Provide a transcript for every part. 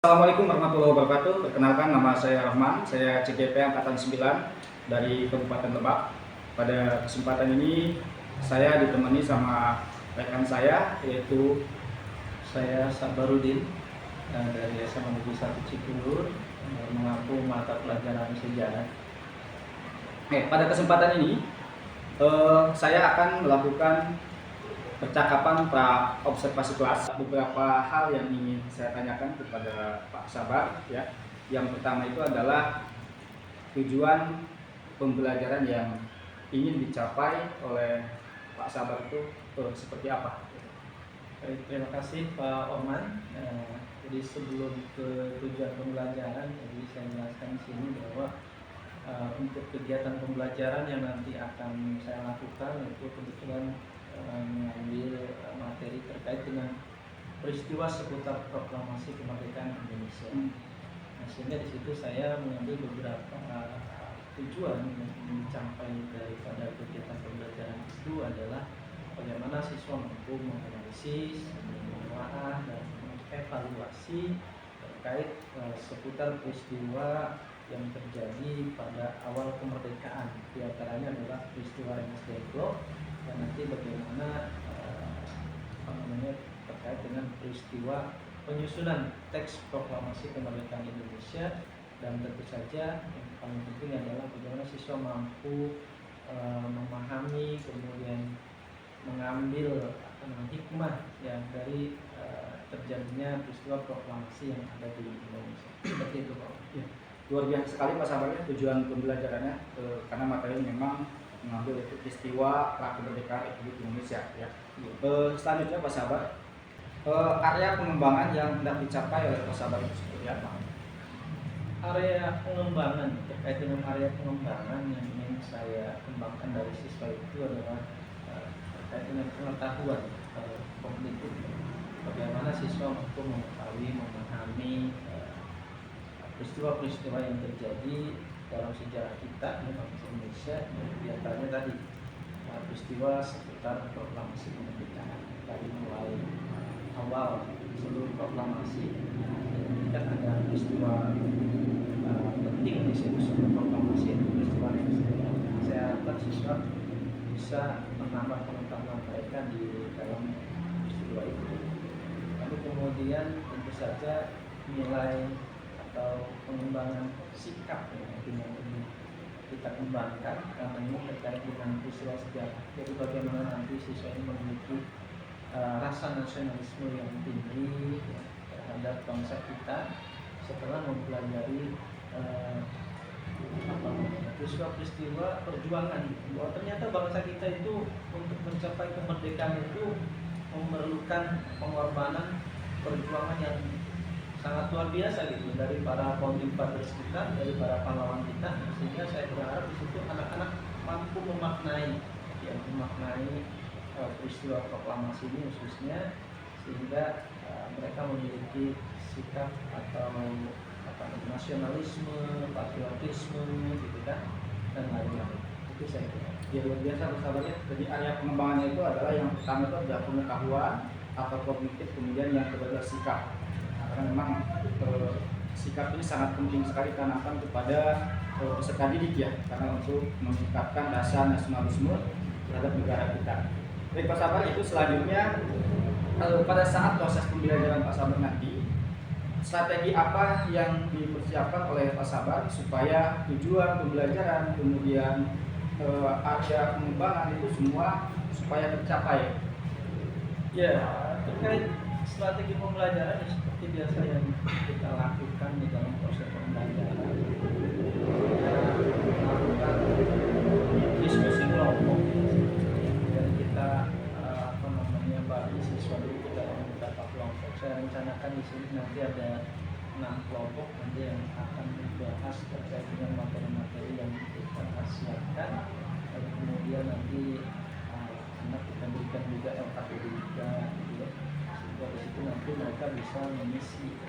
Assalamualaikum warahmatullahi wabarakatuh. Perkenalkan, nama saya Rahman, saya CGP Angkatan 9 dari Kabupaten Lebak. Pada kesempatan ini saya ditemani sama rekan saya, yaitu Saya Sabarudin dari SMA Negeri 1 Cikungur, mengampu mata pelajaran sejarah. pada kesempatan ini saya akan melakukan percakapan pra observasi kelas. Beberapa hal yang ingin saya tanyakan kepada Pak Sabar, ya. Yang pertama itu adalah tujuan pembelajaran yang ingin dicapai oleh Pak Sabar itu seperti apa? Baik, terima kasih Pak Oman. Jadi sebelum ke tujuan pembelajaran, jadi saya jelaskan di sini bahwa untuk kegiatan pembelajaran yang nanti akan saya lakukan itu kebetulan mengambil materi terkait dengan peristiwa seputar proklamasi kemerdekaan Indonesia. Nah, sehingga di situ saya mengambil beberapa tujuan yang ingin dicapai daripada kegiatan pembelajaran itu adalah bagaimana siswa mampu menganalisis, menelaah, dan mengevaluasi terkait seputar peristiwa yang terjadi pada awal kemerdekaan. Di antaranya adalah peristiwa Rengas Dengklok, dan nanti bagaimana terkait dengan peristiwa penyusunan teks proklamasi kemerdekaan Indonesia, dan tentu saja yang paling penting adalah bagaimana siswa mampu memahami, kemudian mengambil hikmah yang dari terjadinya peristiwa proklamasi yang ada di Indonesia. Seperti itu, Pak. Ya. Luar biasa sekali Pak Sabar, tujuan pembelajarannya, karena materi memang mengambil itu peristiwa pra kemerdekaan Republik Indonesia, ya. Selanjutnya Pak Sabar, area pengembangan yang hendak dicapai oleh Pak Sabar itu seperti apa? Area pengembangan, terkait dengan area pengembangan yang ingin saya kembangkan dari siswa itu adalah terkait dengan pengetahuan kognitif. Bagaimana siswa mampu mengetahui, memahami peristiwa-peristiwa yang terjadi dalam sejarah kita di bangsa Indonesia, di antaranya tadi peristiwa seputar proklamasi kemerdekaan dari mulai awal sebelum proklamasi. Kan ada peristiwa penting di situ sebelum proklamasi, itu peristiwa yang saya harapkan siswa bisa menambah pengetahuan mereka di dalam peristiwa itu. Lalu kemudian tentu saja nilai atau pengembangan sikap yang ingin kita kembangkan, karena ini terkait dengan peristiwa sejarah. Jadi bagaimana nanti siswa ini memiliki rasa nasionalisme yang tinggi terhadap bangsa kita setelah mempelajari peristiwa-peristiwa perjuangan, bahwa ternyata bangsa kita itu untuk mencapai kemerdekaan itu memerlukan pengorbanan, perjuangan yang sangat luar biasa gitu dari para founding fathers kita, dari para pahlawan kita. Sehingga saya berharap di situ anak-anak mampu memaknai peristiwa proklamasi ini khususnya, sehingga mereka memiliki sikap atau nasionalisme, patriotisme gitu kan, dan lain-lain. Itu saya kira. Ya, luar biasa Pak Sabar, ya. Jadi area pengembangannya itu adalah yang pertama itu adalah pengetahuan atau kognitif, kemudian yang kedua sikap. Karena memang sikap ini sangat penting sekali ditanamkan kepada peserta didik, ya, karena untuk meningkatkan rasa nasionalisme terhadap negara kita. Baik Pak Sabar, itu selanjutnya pada saat proses pembelajaran Pak Sabar nanti, strategi apa yang dipersiapkan oleh Pak Sabar supaya tujuan pembelajaran, kemudian area pengembangan itu semua supaya tercapai? Ya, terkait strategi pembelajaran seperti biasa yang kita lakukan di dalam proses pembelajaran, kita melakukan diskusi kelompok, dan kita bagi siswa dulu ke dalam beberapa kelompok. Saya rencanakan di sini nanti ada 6 kelompok nanti yang akan dibahas terkait dengan materi-materi yang kita siapkan. Lalu kemudian nanti anak kita berikan juga LKPD juga, sehingga di situ nanti mereka bisa mengisi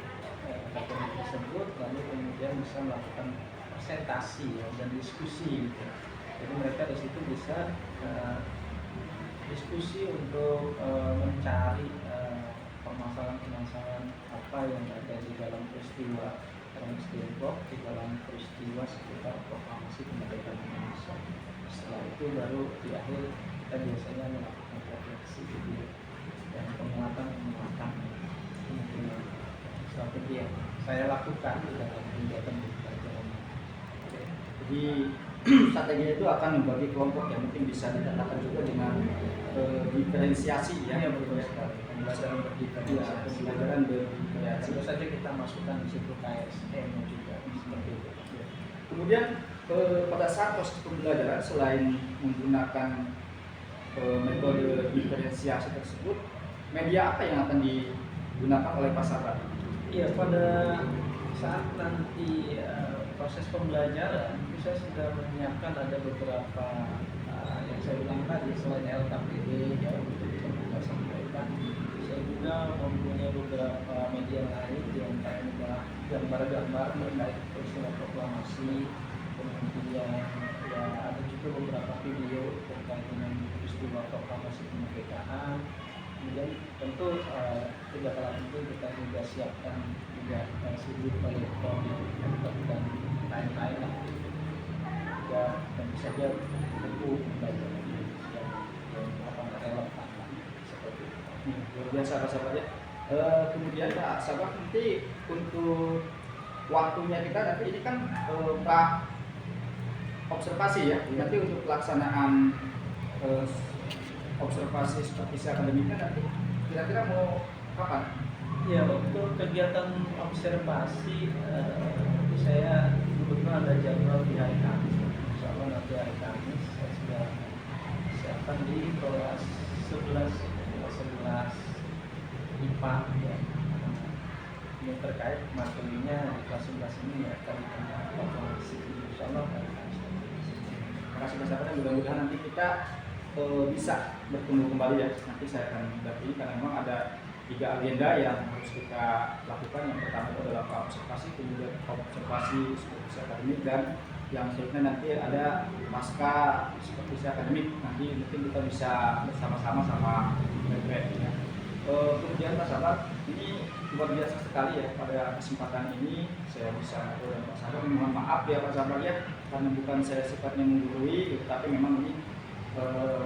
LKPD tersebut, lalu kemudian bisa melakukan presentasi dan diskusi gitu. Jadi mereka di situ bisa diskusi untuk mencari permasalahan-permasalahan apa yang ada di dalam peristiwa Tiongkok, di dalam peristiwa seputar proklamasi kemerdekaan Indonesia. Setelah itu baru di akhir kita biasanya melakukan refleksi dan penguatan kemungkinan strategi yang saya lakukan di dalam kegiatan pembelajaran. Jadi strategi itu akan membagi kelompok yang mungkin bisa dikatakan juga dengan diferensiasi ya. Iya, betul sekali. Pembelajaran berdiferensiasi. Pembelajaran berdiferensiasi. Tentu saja kita masukkan di situ KSM juga seperti itu. Kemudian pada saat proses pembelajaran selain menggunakan metode diferensiasi tersebut, media apa yang akan digunakan oleh Pak Sabar? Iya, pada saat nanti proses pembelajaran saya sudah menyiapkan ada beberapa yang saya bilang tadi selain LKPD ya untuk kita sampaikan. Saya juga mempunyai beberapa media lain yang adalah gambar-gambar terkait peristiwa proklamasi, kemudian ya ada juga beberapa video terkait dengan peristiwa proklamasi kemerdekaan. Kemudian tentu tidak kalah penting kita juga siapkan juga sudut proyektor, laptop dan lain-lain lah. Ya tentu saja tentu belajar yang relevan seperti itu. Luar biasa Pak Sabar ya. Kemudian Pak Sabar nanti untuk waktunya kita nanti ini kan Pak observasi ya. Nanti untuk pelaksanaan observasi supervisi akademiknya nanti kira-kira mau kapan? Ya, untuk kegiatan observasi saya kebetulan ada jadwal di hari Kamis. Insya Allah nanti hari Kamis saya sudah siapkan di kelas 11 IPA ya. Ini terkait materinya di kelas 11 ini ya tentang proklamasi. Insya Allah hari Kamis. Terima kasih Pak Sabar, mudah-mudahan nanti kita bisa bertemu kembali ya. Nanti saya akan mendampingi karena memang ada 3 agenda yang harus kita lakukan. Yang pertama itu adalah observasi, kemudian observasi supervisi akademik, dan yang selanjutnya nanti ada pasca supervisi akademik. Nanti mungkin kita bisa bersama-sama sama BPN ya. Kemudian Pak Sabar, ini luar biasa sekali ya pada kesempatan ini saya bisa Pak Sabar, mohon maaf ya Pak Sabar ya, karena bukan saya sifatnya menggurui, tapi memang ini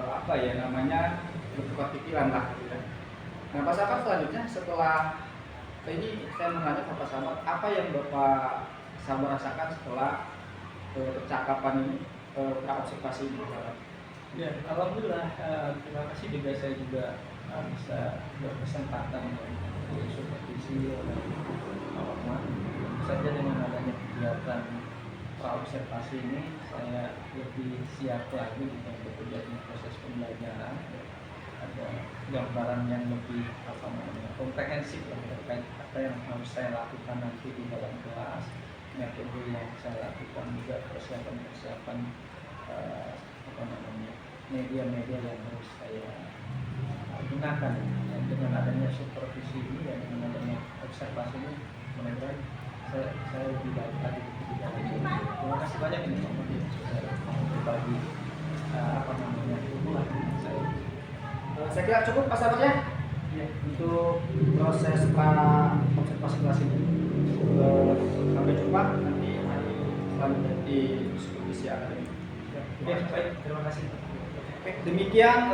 apa ya namanya bertukar pikiran lah gitu ya. Nah Pak Sabar, selanjutnya setelah ini saya menanya Pak Sabar, apa yang Bapak Sabar rasakan setelah percakapan ini, observasi ini Pak Sabar? Ya, alhamdulillah terima kasih juga saya juga bisa berkesempatan untuk supervisi oleh Pak Tentu saja dengan adanya kegiatan praobservasi ini saya lebih siap lagi untuk bekerja di proses pembelajaran. Ada gambaran yang lebih komprehensif terkait apa yang harus saya lakukan nanti di dalam kelas, metode yang saya lakukan, juga persiapan media-media yang harus saya gunakan. Dan dengan adanya supervisi ini dan dengan adanya observasi ini, mudah-mudahan saya lebih baik lagi di dalam ini. Terima kasih banyak ini Pak Mudi sudah berbagi hubungan saya. Saya kira cukup Pak Sabar ya, untuk proses observasi kelas ini. Sampai jumpa nanti hari selanjutnya di supervisi akademik. Oke, baik, terima kasih. Oke, demikian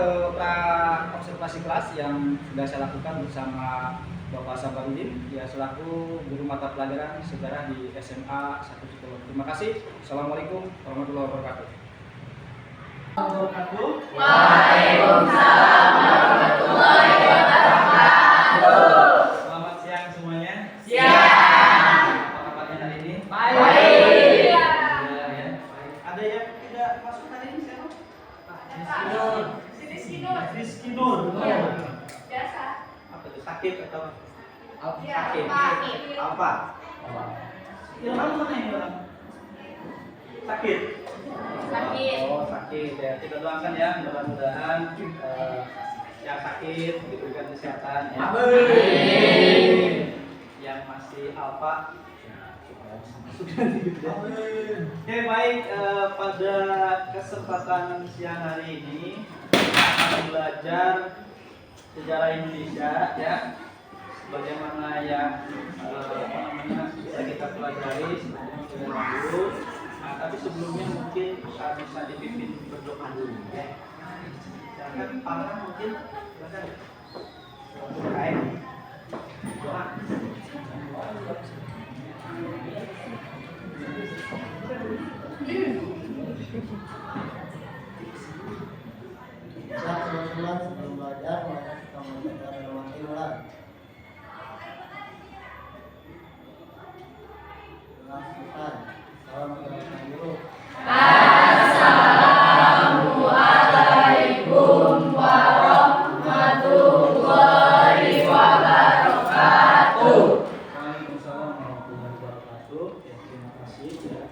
observasi kelas yang sudah saya lakukan bersama Bapak Sabarudin, ya selaku guru mata pelajaran sejarah di SMA 1 Cikolong. Terima kasih. Assalamualaikum warahmatullahi wabarakatuh. Waalaikumsalam warahmatullahi wabarakatuh. Selamat siang semuanya. Siang. Apa kabarnya hari ini? Baik. Ya, ya. Ada yang tidak masuk hari ini siapa? Rizky Nur. Biasa. Apa itu, sakit atau Sakit. apa? Ilham mana yang Ilham? Sakit. Sakit. Oh, sakit ya. Kita doakan ya, mudah-mudahan yang sakit diberikan kesehatan ya. Amin. Yang masih alfa Oke, baik, pada kesempatan siang hari ini kita akan belajar sejarah Indonesia ya. sebagaimana yang bisa kita pelajari sebelumnya sudah dulu. Nah, tapi sebelumnya mungkin bisa dipimpin berdoa dulu ya. Silakan para mungkin silakan berdoa. Doa. Saat teman-teman sebelum belajar, maka kita membaca doa ulang. Langsungkan. Salam kepada guru. Assalamualaikum warahmatullahi wabarakatuh. Waalaikumsalam warahmatullahi wabarakatuh. Ya, terima kasih ya.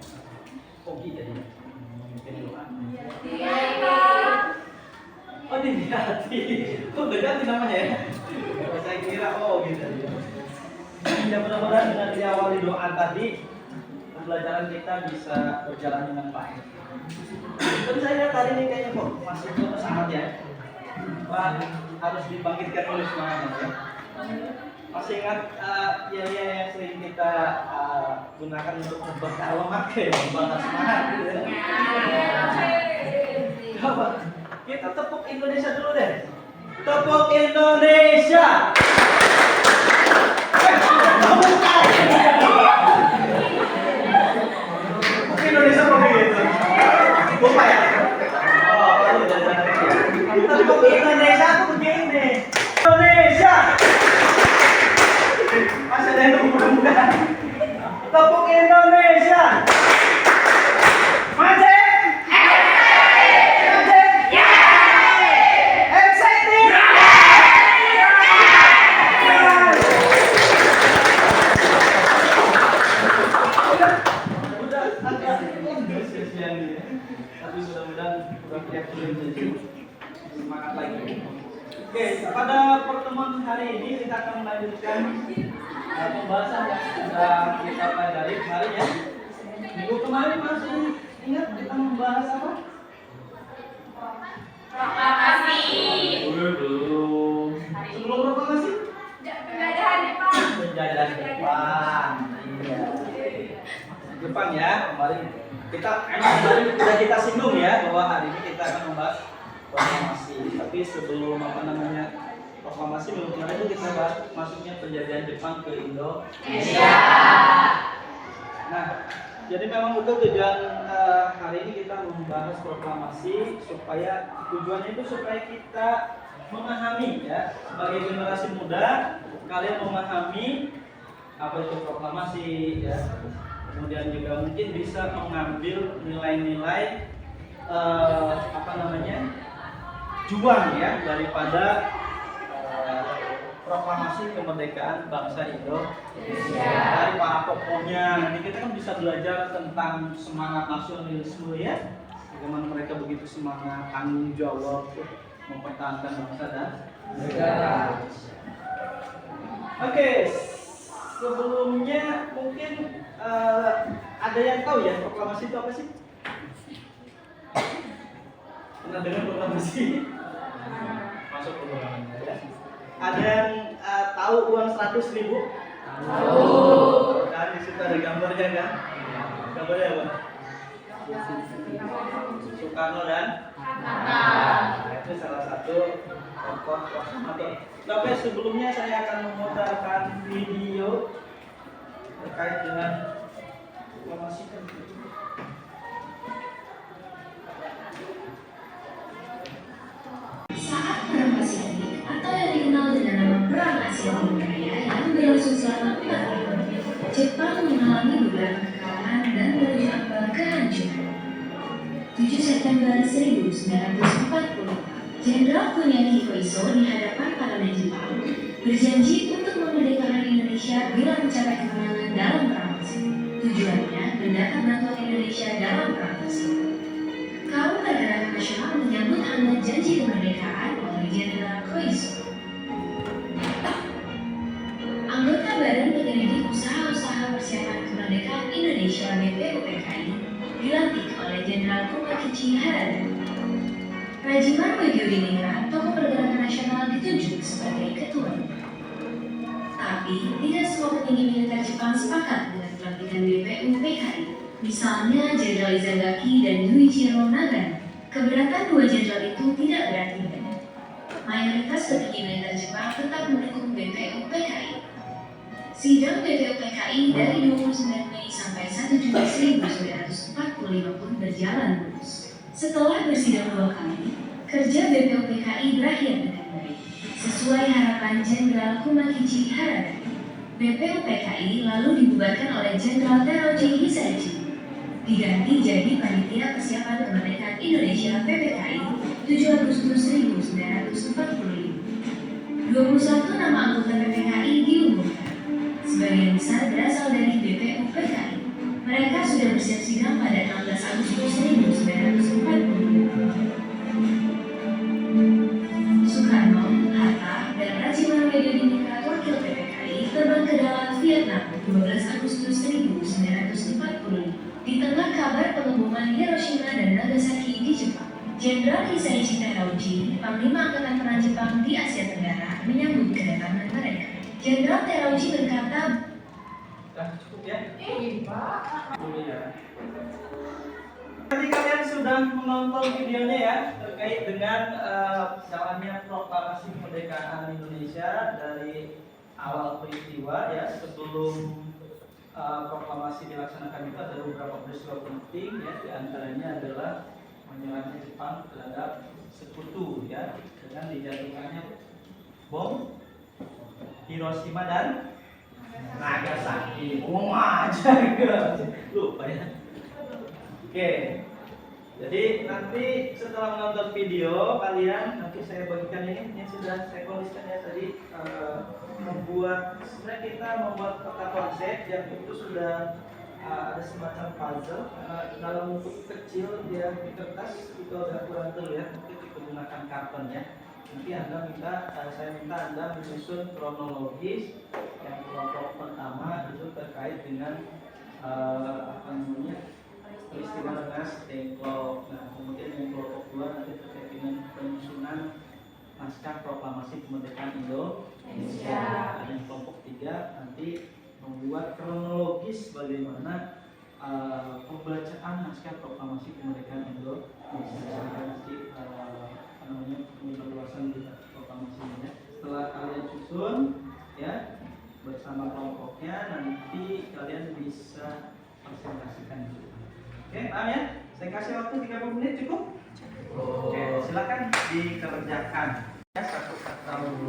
Ogi tadi ya. Memimpin doa. Oh, Diniati. Kok ganti namanya ya? Oh, saya kira gitu. Ya, mudah-mudahan dengan diawali doa tadi pembelajaran kita bisa berjalan dengan baik. Dan saya lihat hari ini kayaknya kok masih belum sangat ya. Wah, harus dibangkitkan dulu semangatnya ya. Masih ingat ya yang sering kita gunakan untuk membakar lemak ya, membakar semangat gitu ya. Coba kita tepuk Indonesia dulu deh. Tepuk Indonesia. Indonesia begitu. Lupa ya? Oh, tepuk Indonesia tuh begini. Indonesia. Masih ada yang mudah-mudahan. Tepuk Indonesia. Maju. Tapi mudah-mudahan semangat lagi. Oke, pada pertemuan hari ini kita akan melanjutkan pembahasan yang sudah kita pelajari kemarin ya. Minggu kemarin masih ingat kita membahas apa? Proklamasi. Belum. Sebelum proklamasi? Penjajahan Jepang. Penjajahan Jepang. Iya. Jepang ya, kemarin kita sudah kita singgung ya bahwa hari ini kita akan membahas proklamasi. Tapi sebelum proklamasi minggu kemarin itu kita bahas masuknya penjajahan Jepang ke Indonesia. Nah, jadi memang betul tujuan hari ini kita membahas proklamasi supaya tujuannya itu supaya kita memahami ya sebagai generasi muda kalian memahami apa itu proklamasi ya. Kemudian juga mungkin bisa mengambil nilai-nilai juang ya daripada proklamasi kemerdekaan bangsa Indonesia dari para tokohnya. Nanti kita kan bisa belajar tentang semangat nasionalisme ya, bagaimana mereka begitu semangat tanggung jawab mempertahankan bangsa dan negara. Oke, sebelumnya mungkin ada yang tahu ya proklamasi itu apa sih? Pernah dengar proklamasi? Masuk ke ruangan ya. Ada yang tahu uang 100.000? Tahu. Kan di situ ada gambarnya kan? Gambarnya apa? Soekarno dan Hatta. Nah, itu salah satu tokoh proklamator. Tapi sebelumnya saya akan memutarkan video terkait dengan proklamasi. Saat Perang Pasifik atau yang dikenal dengan nama Perang Asia Timur yang berlangsung selama 4 tahun, Jepang mengalami beberapa kekalahan dan menuju kehancuran. 7 September 1945, Jenderal Kuniaki Koiso di hadapan parlemen Jepang berjanji untuk memerdekakan Indonesia bila mencapai kemenangan dalam Perang Pasifik. Tujuannya mendapat bantuan Indonesia dalam Perang Pasifik. Kaum bergerak nasional menyambut hangat janji kemerdekaan oleh Jenderal Koiso. Anggota Badan Penyelidik Usaha-Usaha Persiapan Kemerdekaan Indonesia (BPUPKI) dilantik oleh Jenderal Kumakichi Harada. Rajiman Weddiodiningrat, tokoh pergerakan nasional, ditunjuk sebagai ketua. Tetapi, tidak semua petinggi militer Jepang sepakat dengan pelantikan BPU PKI. Misalnya Jenderal Izagaki dan Yuichiro Nagano. Keberatan dua jenderal itu tidak berarti banyak. Mayoritas petinggi militer Jepang tetap mendukung BPU PKI. Sidang BPU PKI dari 29 Mei sampai 1 Juni 1945 pun berjalan mulus. Setelah bersidang 2 kali, kerja BPU PKI berakhir dengan baik. Sesuai harapan Jenderal Kumakichi Harada, BPU PKI lalu dibubarkan oleh Jenderal Terauchi Hisaichi. Diganti jadi Panitia Persiapan Kemerdekaan Indonesia PPKI 7 Agustus 1945. 21 nama anggota PPKI diumumkan. Sebagian besar berasal dari BPU PKI. Mereka sudah bersiap sidang pada 16 Agustus 1945. Soekarno, Hatta, dan Rajimanwedo wakil PPKI terbang ke dalam Vietnam 12 Agustus 1945. Di tengah kabar pengeboman Hiroshima dan Nagasaki di Jepang, Jenderal Hisaichi Terauchi, Panglima Angkatan Perang Jepang di Asia Tenggara, menyambut kedatangan mereka. Jenderal Terauchi berkata, Sudah cukup ya? Pak. Dulu ya. Tadi kalian sudah menonton videonya ya terkait dengan jalannya proklamasi kemerdekaan Indonesia dari awal peristiwa ya sebelum proklamasi dilaksanakan itu ada beberapa peristiwa penting ya, diantaranya adalah menyerangnya Jepang terhadap sekutu ya dengan dijatuhkannya bom Hiroshima dan Nagasaki. Ngomong aja lupa ya. Oke. Jadi nanti setelah menonton video kalian nanti saya bagikan ini sudah saya kondisikan ya tadi sebenarnya kita membuat peta konsep yang itu sudah ada semacam puzzle dalam bentuk kecil dia di kertas itu agak kurang terlihat mungkin kita gunakan karton ya. Nanti saya minta Anda menyusun kronologis yang kelompok pertama itu terkait dengan peristiwa Rengas Dengklok. Nah kemudian yang kelompok kedua nanti terkait dengan penyusunan naskah proklamasi kemerdekaan Indonesia. Dan kelompok 3 nanti membuat kronologis bagaimana pembacaan naskah proklamasi kemerdekaan Indonesia. Nanti pembahasan di proklamasi ini. Setelah kalian susun ya bersama kelompoknya nanti kalian bisa presentasikan itu. Oke, paham ya? Saya kasih waktu 30 menit cukup? Oke, silakan dikerjakan. Ya, 1,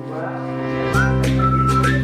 2.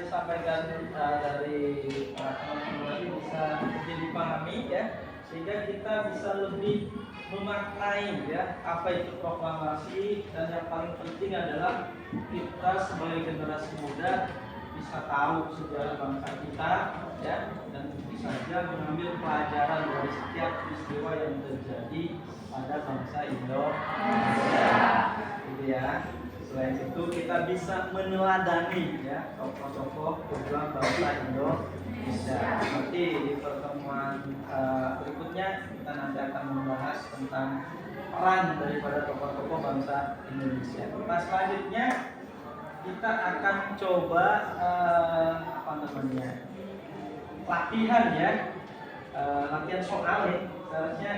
disampaikan dari teman-teman tadi bisa dipahami ya, sehingga kita bisa lebih memaknai ya apa itu proklamasi, dan yang paling penting adalah kita sebagai generasi muda bisa tahu sejarah bangsa kita ya, dan tentu saja mengambil pelajaran dari setiap peristiwa yang terjadi pada bangsa Indonesia gitu ya. Selain itu kita bisa meneladani ya tokoh-tokoh pejuang bangsa Indonesia. Nanti di pertemuan berikutnya kita nanti akan membahas tentang peran daripada tokoh-tokoh bangsa Indonesia. Nah, selanjutnya kita akan coba latihan ya, latihan soal ya. Seharusnya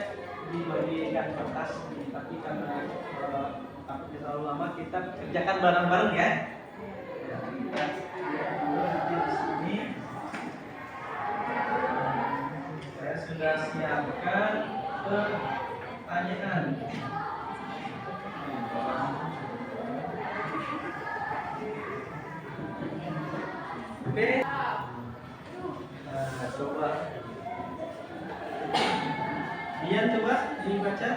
dibagikan kertas ini, tapi karena takutnya terlalu lama, kita kerjakan bareng-bareng ya. Kita nanti di sini saya sudah siapkan pertanyaan. Oke. Nah, coba. Biar coba dibaca.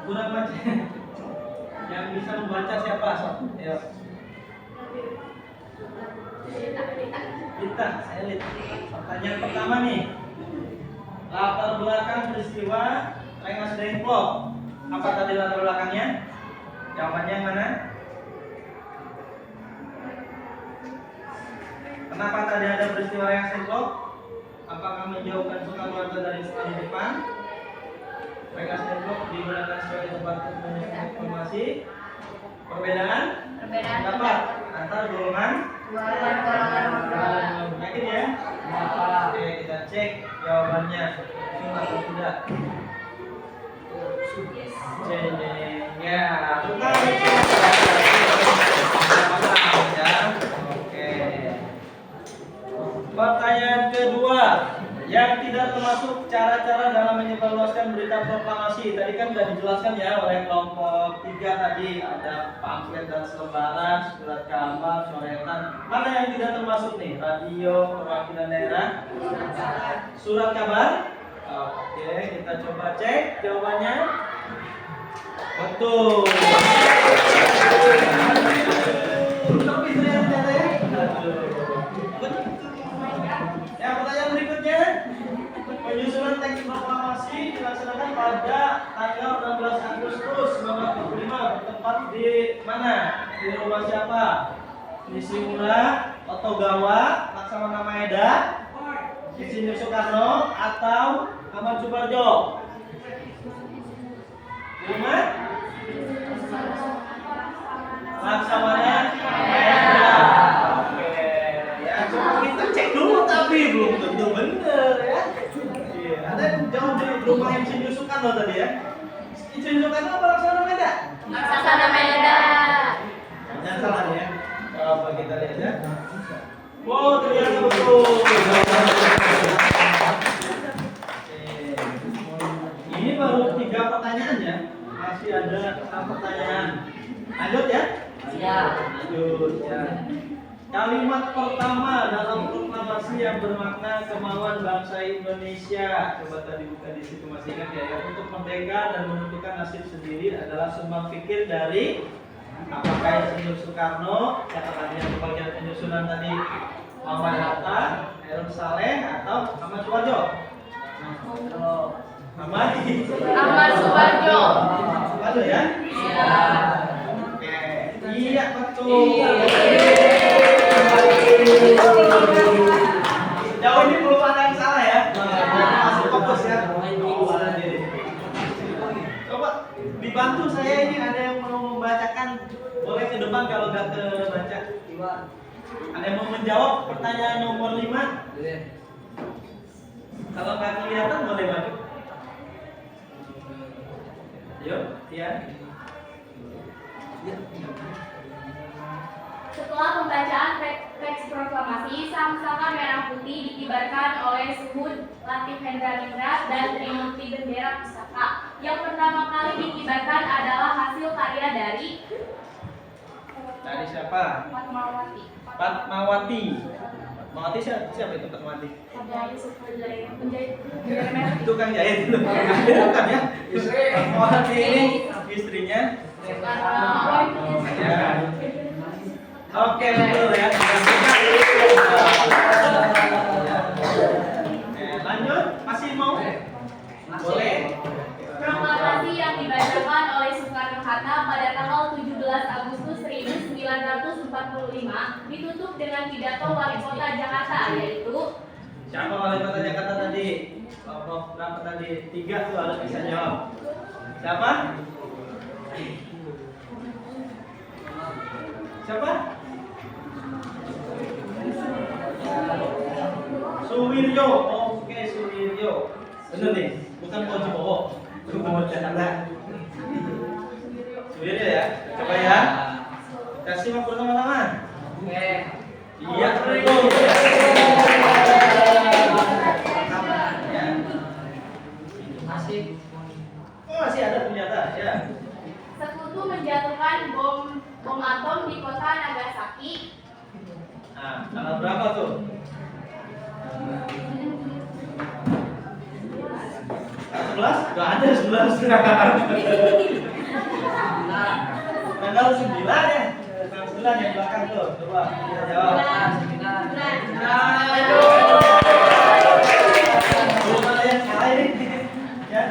Kurang baca. Yang bisa membaca siapa? Sob? Ayo. Kita, saya lihat. Pertanyaan pertama nih. Latar belakang peristiwa Rengas Dengklok. Apa tadi latar belakangnya? Jawabannya yang mana? Kenapa tadi ada peristiwa Rengas Dengklok? Apakah menjauhkan Soekarno dari sekolah di depan? Rengas Dengklok digunakan sebagai tempat menyimpan informasi. Perbedaan pendapat antar golongan. Yakin ya? Oke, kita cek jawabannya. Betul atau tidak? Ya, benar. Oke. Pertanyaan kedua, yang tidak termasuk cara-cara dalam menyebarluaskan berita proklamasi. Tadi kan sudah dijelaskan ya oleh kelompok 3 tadi, ada pamflet dan selebaran, surat kabar, coretan. Mana yang tidak termasuk nih? Radio, perwakilan daerah, surat kabar. Oke, kita coba cek jawabannya. Betul. Tapi ternyata ya. Ya, pertanyaan berikutnya. Penyusunan teks proklamasi dilaksanakan pada tanggal 16 Agustus 1945 bertempat di mana? Di rumah siapa? Nisimura, Otogawa, Laksamana Maeda, Insinyur Soekarno, atau Ahmad Subarjo? Di rumah? Laksamana Maeda. Oke, ya coba kita cek dulu, tapi belum tentu benar ya. Iya, ada yang jauh dari rumah Insinyur Soekarno tadi ya. Insinyur Soekarno apa Laksamana Maeda? Laksamana Maeda. Jangan salah ya. Coba kita lihat ya. Wow, ternyata betul. Ini baru 3 pertanyaan ya. Masih ada 6 pertanyaan. Lanjut ya? Ya. Lanjut ya. Kalimat pertama dalam proklamasi yang bermakna kemauan bangsa Indonesia. Coba tadi buka di situ, masih ingat ya? Untuk merdeka dan menentukan nasib sendiri adalah sumbang pikir dari apakah Insinyur Soekarno, katakannya sebagian penyusunan tadi Muhammad Hatta, Heru Saleh, atau Ahmad Subarjo? Ahmad Subarjo. Subarjo ya? Iya. Oke. Iya betul. Jauh ini belum ada yang salah ya. Masih fokus ya. Coba dibantu saya, ini ada yang mau membacakan, boleh ke depan kalau nggak kebaca. Ada yang mau menjawab pertanyaan nomor 5? Kalau nggak kelihatan boleh maju. Yuk, ya. Setelah pembacaan teks proklamasi, sang-saka merah putih dikibarkan oleh Suhud Latif Hendraningrat dan Trimurti Bendera Pusaka. Yang pertama kali dikibarkan adalah hasil karya dari Dari siapa? Fatmawati. Fatmawati. Fatmawati siapa itu Fatmawati? Ada Yusuf penjahit merah. Tukang jahit. Bukan ya? Fatmawati ini istrinya. Ya. Oke, betul ya. Lanjut, masih mau? Boleh. Proklamasi yang dibacakan oleh Soekarno-Hatta pada tanggal 17 Agustus 1945 ditutup dengan pidato Wali Kota Jakarta, yaitu Siapa wali kota Jakarta tadi? Prof berapa tadi? 3 tuh harus bisa jawab. Siapa? Siapa? Suwiryo. Oke, Suwiryo. Bener nih, bukan Koji Bowo. Gubernur Jakarta. Suwiryo ya. Coba ya. Kasih waktu sama-sama. Oke. Iya, betul. Ya. Masih. Oh, masih ada ternyata ya. Sekutu menjatuhkan bom atom di kota Nagasaki. Nah, tanggal berapa tuh? Tanggal 11? Gak ada 11. Tanggal 9 ya? Tanggal 9 yang belakang tuh. Coba kita jawab. Belum ada yang salah ini. Ya.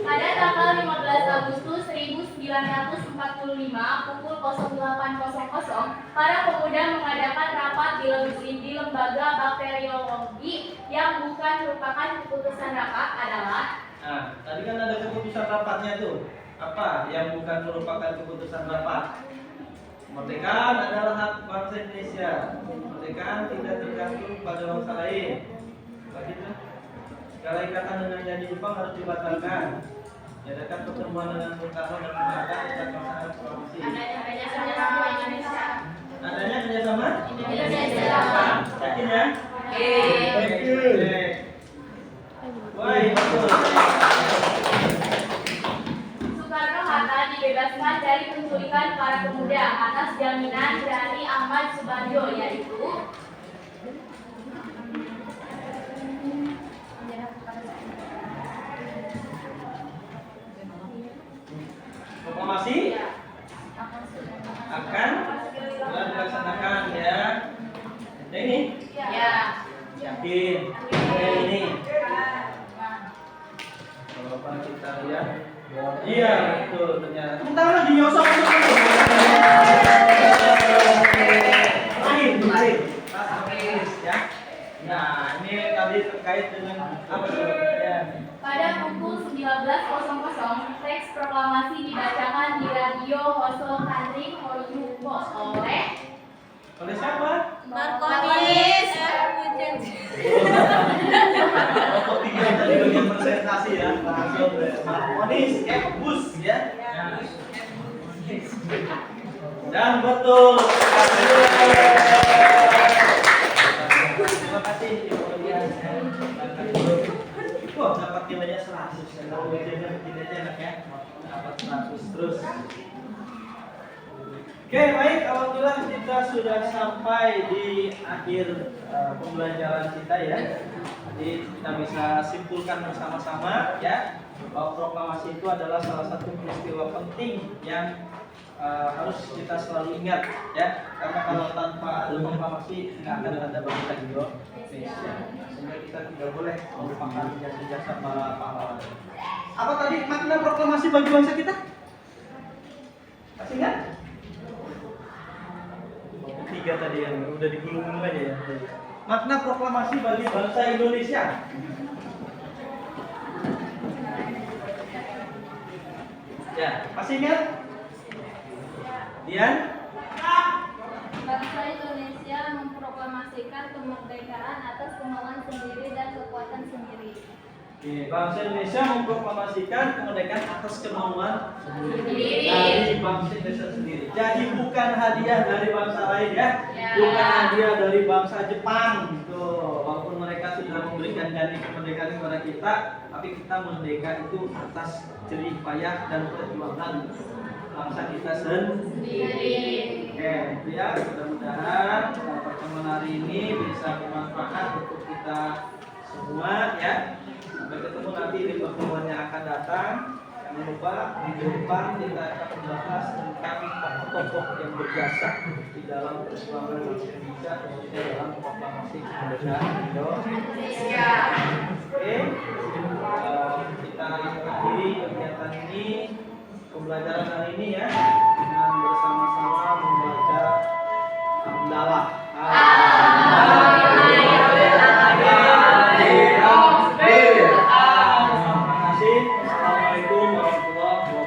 Pada tanggal 15 Agustus 1945 pukul 08.00, para pemuda mengadakan rapat di lembaga bakteriologi yang bukan merupakan keputusan rapat adalah. Nah, tadi kan ada keputusan rapatnya tuh. Apa yang bukan merupakan keputusan rapat? Kemerdekaan adalah hak bangsa Indonesia. Kemerdekaan tidak tergantung pada bangsa lain. Begitu. Segala ikatan dengan janji Jepang harus dibatalkan. Diadakan pertemuan dengan Bung Karno dan mengadakan ucapan proklamasi. Adanya kerjasama Indonesia. Adanya kerjasama? Indonesia. Yakin ya? Oke. Baik, betul. Soekarno-Hatta dibebaskan dari penculikan para pemuda atas jaminan dari Ahmad Subanjo, yaitu Proklamasi akan dilaksanakan ya. Yang ini? ya. Yakin? Yang ini? Kalau kita lihat, iya betul ternyata. Tepuk tangan lagi nyosok. Lain. Pas habis ya. Nah ini tadi terkait dengan apa ya? Pada pukul 19.00, teks proklamasi dibacakan di radio Hoso Kanring Hoyubo Oleh siapa? Markonis. Kelompok 3 tadi bagian presentasi ya. Langsung Markonis Bus ya. Dan betul. Terima kasih Ibu Lian. Wah, dapat nilainya 100. Kalau ujiannya begini aja enak ya. Dapat 100 terus. Oke, baik. Alhamdulillah kita sudah sampai di akhir pembelajaran kita ya. Jadi kita bisa simpulkan bersama-sama ya bahwa proklamasi itu adalah salah satu peristiwa penting yang harus kita selalu ingat ya, karena kalau tanpa ada proklamasi nggak akan ada bangsa Indonesia. Sehingga kita tidak boleh melupakan jasa-jasa para pahlawan. Apa tadi makna proklamasi bagi bangsa kita? Masih ingat? Tiga tadi yang udah digulung-gulung aja ya. Makna proklamasi bagi bangsa Indonesia. Ya, masih ingat? Dian? Bangsa Indonesia memproklamasikan kemerdekaan atas kemauan sendiri dan kekuatan sendiri. Oke, bangsa Indonesia memproklamasikan kemerdekaan atas kemauan Sendiri. dari bangsa Indonesia sendiri. Jadi bukan hadiah dari bangsa lain ya, Ya. bukan hadiah dari bangsa Jepang. Tuh, walaupun mereka sudah memberikan janji kemerdekaan kepada kita, tapi kita merdeka itu atas jerih payah dan perjuangan bangsa kita sendiri. Oke, ya mudah-mudahan pertemuan hari ini bisa bermanfaat untuk kita semua ya. Sampai ketemu nanti di pertemuan yang akan datang. Jangan lupa minggu depan kita akan membahas tentang tokoh-tokoh yang berjasa di dalam perjuangan bangsa Indonesia, khususnya dalam proklamasi kemerdekaan Indonesia. Oke, kita akhiri kegiatan ini, pembelajaran hari ini ya, dengan bersama-sama membaca hamdalah. Assalamualaikum warahmatullahi wabarakatuh.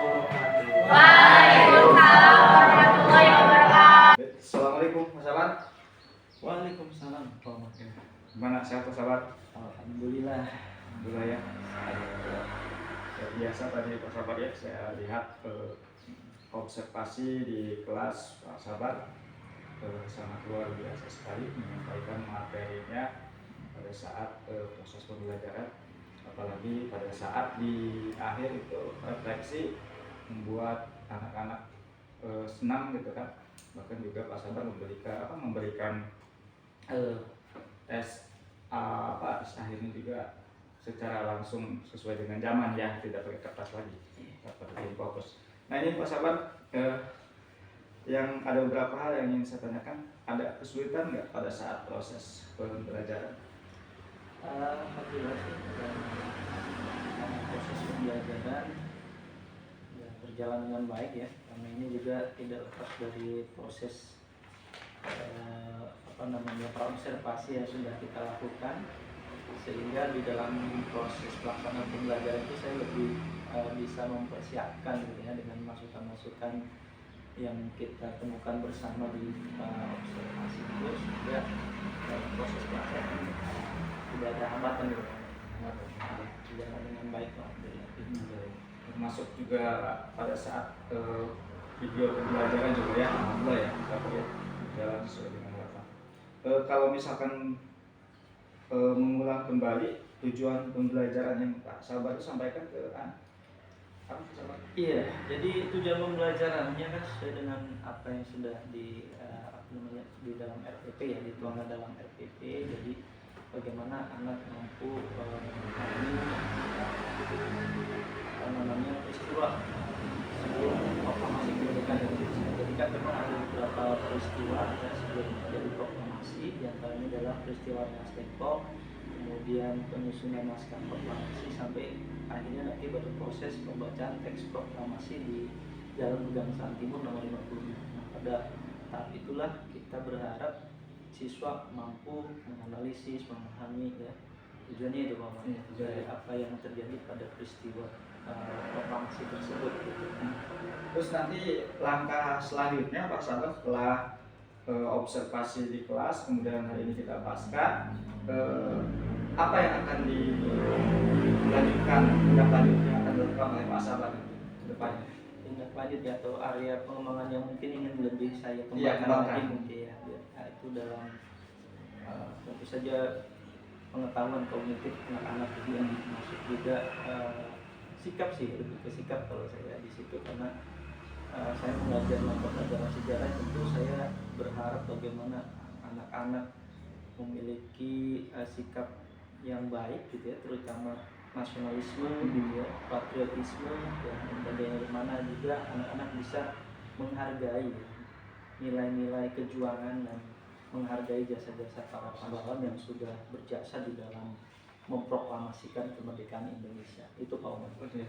Waalaikumsalam warahmatullahi wabarakatuh. Assalamualaikum Mas Sabar. Waalaikumsalam warahmatullahi wabarakatuh. Gimana sehat Mas Sabar? Alhamdulillah. Alhamdulillah ya. Ya, biasa tadi Pak Sabar ya, saya lihat observasi di kelas Pak Sabar sangat luar biasa sekali menyampaikan materinya pada saat proses pembelajaran, apalagi pada saat di akhir itu refleksi membuat anak-anak senang gitu kan. Bahkan juga Pak Sabar memberikan tes akhirnya juga secara langsung sesuai dengan zaman ya, tidak pakai kertas lagi, pakai fokus. Nah ini Pak Sabar, yang ada beberapa hal yang ingin saya tanyakan. Ada kesulitan nggak pada saat proses pembelajaran? Alhamdulillah sih, proses pembelajaran ya, berjalan dengan baik ya. Karena ini juga tidak lepas dari proses praobservasi yang sudah kita lakukan, sehingga di dalam proses pelaksanaan pembelajaran itu saya lebih bisa mempersiapkan gitu ya, dengan masukan-masukan yang kita temukan bersama di observasi itu, sehingga dalam proses pelaksanaan tidak ada hambatan gitu, berjalan dengan baik alhamdulillah. Termasuk juga pada saat video pembelajaran juga ya, alhamdulillah ya, tapi ya berjalan sesuai dengan harapan. Kalau misalkan mengulang kembali tujuan pembelajaran yang Pak Sabar itu sampaikan ke apa Sabar? Iya, jadi tujuan pembelajarannya kan sesuai dengan apa yang sudah di dalam RPP ya, dituangkan dalam RPP. Jadi bagaimana anak mampu memahami peristiwa sebelum proklamasi kemerdekaan Indonesia. Jadi kan memang ada beberapa peristiwa ya, sebelum terjadi proklamasi, diantaranya adalah peristiwa Nas Depok, kemudian penyusunan naskah proklamasi, sampai akhirnya nanti pada proses pembacaan teks proklamasi di Jalan Pegangsaan Timur nomor 50. Nah, pada tahap itulah kita berharap siswa mampu menganalisis, memahami ya, tujuannya itu Pak, dari apa yang terjadi pada peristiwa proklamasi tersebut gitu. Terus nanti langkah selanjutnya Pak Sabar setelah observasi di kelas, kemudian hari ini kita pasca, apa yang akan dilanjutkan, tindak lanjut yang akan dilakukan oleh Pak Sabar ke depannya? Tindak lanjut ya, atau area pengembangan yang mungkin ingin lebih saya Iya, kembangkan lagi mungkin ya. Nah, itu dalam tentu saja pengetahuan kognitif anak-anak itu yang masuk juga sikap sih, lebih ke sikap kalau saya di situ, karena saya mengajar mata pelajaran sejarah, tentu saya berharap bagaimana anak-anak memiliki sikap yang baik gitu ya, terutama nasionalisme gitu ya, patriotisme ya, dan bagaimana juga anak-anak bisa menghargai ya, nilai-nilai kejuangan dan menghargai jasa-jasa para pahlawan yang sudah berjasa di dalam memproklamasikan kemerdekaan Indonesia. Itu Pak Umar. Ya.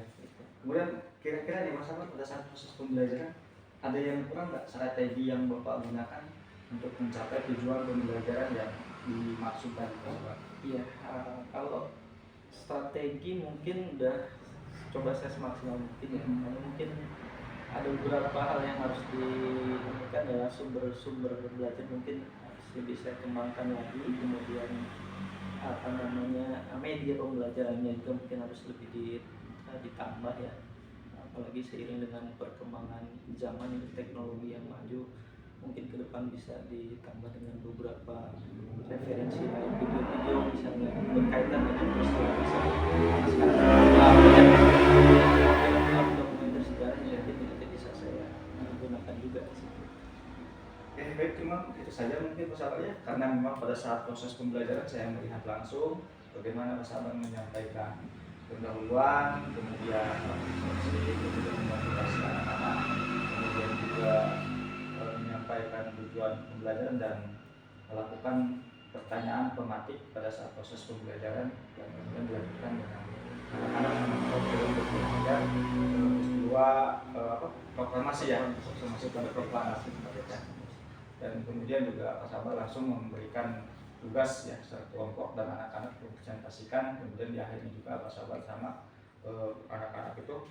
Kemudian kira-kira di masa pada saat proses pembelajaran ada yang kurang nggak strategi yang Bapak gunakan untuk mencapai tujuan pembelajaran yang dimaksudkan Bapak? Iya, kalau strategi mungkin udah coba saya semaksimal mungkin ya. Karena mungkin ada beberapa hal yang harus ditemukan adalah sumber-sumber belajar mungkin harus lebih saya kembangkan lagi, kemudian media pembelajarannya juga mungkin harus lebih ditambah ya, apalagi seiring dengan perkembangan zaman ini, teknologi yang maju, mungkin ke depan bisa ditambah dengan beberapa referensi lain, video-video misalnya berkaitan dengan peristiwa tersebut. Sekarang dokumenter sejarah yang mungkin bisa saya saja mungkin Pak Sabar ya, karena memang pada saat proses pembelajaran saya melihat langsung bagaimana Pak Sabar menyampaikan pendahuluan, kemudian instruksi, kemudian memotivasi anak-anak, kemudian juga menyampaikan tujuan pembelajaran dan melakukan pertanyaan pematik pada saat proses pembelajaran dan kemudian dilanjutkan dengan anak-anak yang belajar peristiwa proklamasi ya, proklamasi pada proklamasi dan kemudian juga Pak Sabar langsung memberikan tugas ya secara kelompok dan anak-anak mempresentasikan, kemudian di akhirnya juga Pak Sabar sama anak-anak itu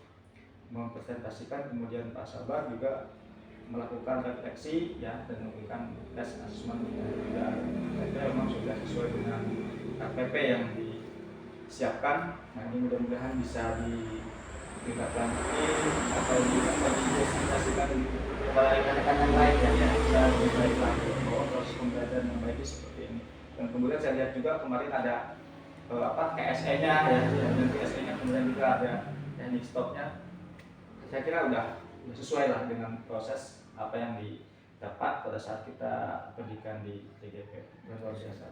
mempresentasikan, kemudian Pak Sabar juga melakukan refleksi ya dan memberikan tes asesmen juga. Itu memang sudah sesuai dengan KPP yang disiapkan. Nah ini mudah-mudahan bisa ditindaklanjuti atau dipresentasikan kepada rekan-rekan yang lain ya bisa lebih baik lagi proses pembelajaran yang baik seperti ini. Dan kemudian saya lihat juga kemarin ada KSE-nya ya, dan KSE-nya kemudian juga ada teknik stopnya. Saya kira udah sesuai lah dengan proses apa yang didapat pada saat kita pendidikan di TGP. Luar biasa.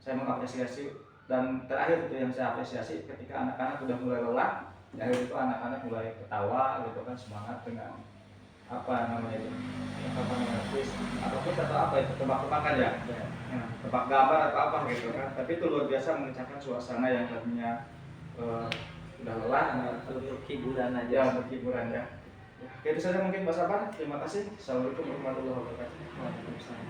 Saya mengapresiasi dan terakhir itu yang saya apresiasi ketika anak-anak sudah mulai lelah, ya itu anak-anak mulai ketawa gitu kan, semangat dengan apa namanya itu, atau apa itu tebak-tebakan ya, tebak gambar atau apa gitu kan. Tapi itu luar biasa mengencangkan suasana yang tadinya udah lelah untuk hiburan aja. ya, berhiburan ya. Oke, itu saja mungkin Pak Sabar. Terima kasih. Assalamualaikum warahmatullahi wabarakatuh. Waalaikumsalam.